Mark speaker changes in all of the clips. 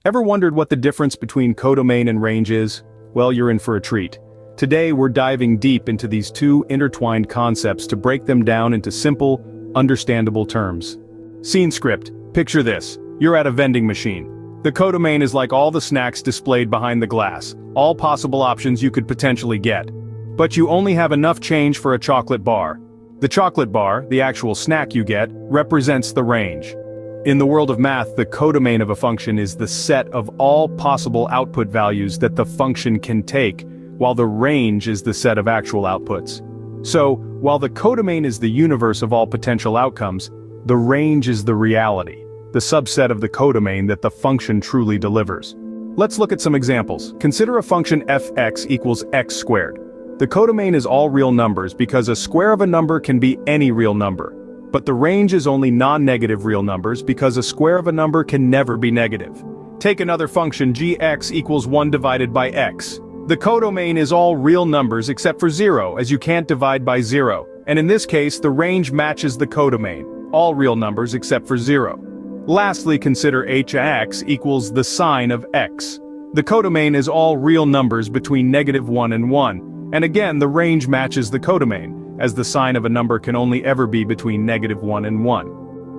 Speaker 1: Ever wondered what the difference between codomain and range is? Well, you're in for a treat. Today we're diving deep into these two intertwined concepts to break them down into simple, understandable terms. Scene script: picture this. You're at a vending machine. The codomain is like all the snacks displayed behind the glass, all possible options you could potentially get. But you only have enough change for a chocolate bar. The chocolate bar, the actual snack you get, represents the range. In the world of math, the codomain of a function is the set of all possible output values that the function can take, while the range is the set of actual outputs. So, while the codomain is the universe of all potential outcomes, the range is the reality, the subset of the codomain that the function truly delivers. Let's look at some examples. Consider a function f(x) equals x squared. The codomain is all real numbers because a square of a number can be any real number. But the range is only non-negative real numbers because a square of a number can never be negative. Take another function gx equals 1 divided by x. The codomain is all real numbers except for 0, as you can't divide by 0, and in this case the range matches the codomain, all real numbers except for 0. Lastly, consider hx equals the sine of x. The codomain is all real numbers between -1 and 1. And again, the range matches the codomain, as the sign of a number can only ever be between -1 and 1.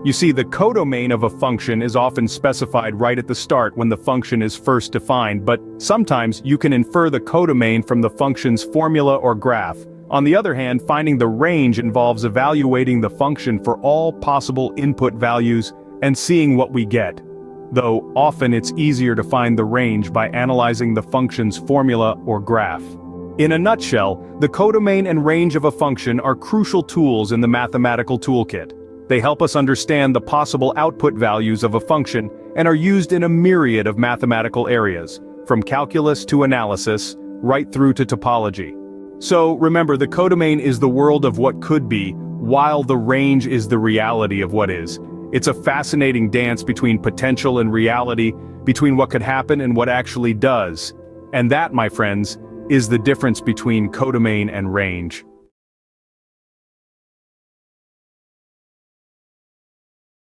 Speaker 1: You see, the codomain of a function is often specified right at the start when the function is first defined, but sometimes you can infer the codomain from the function's formula or graph. On the other hand, finding the range involves evaluating the function for all possible input values and seeing what we get. Though, often it's easier to find the range by analyzing the function's formula or graph. In a nutshell, the codomain and range of a function are crucial tools in the mathematical toolkit. They help us understand the possible output values of a function and are used in a myriad of mathematical areas, from calculus to analysis, right through to topology. So, remember, the codomain is the world of what could be, while the range is the reality of what is. It's a fascinating dance between potential and reality, between what could happen and what actually does. And that, my friends, is the difference between codomain and range.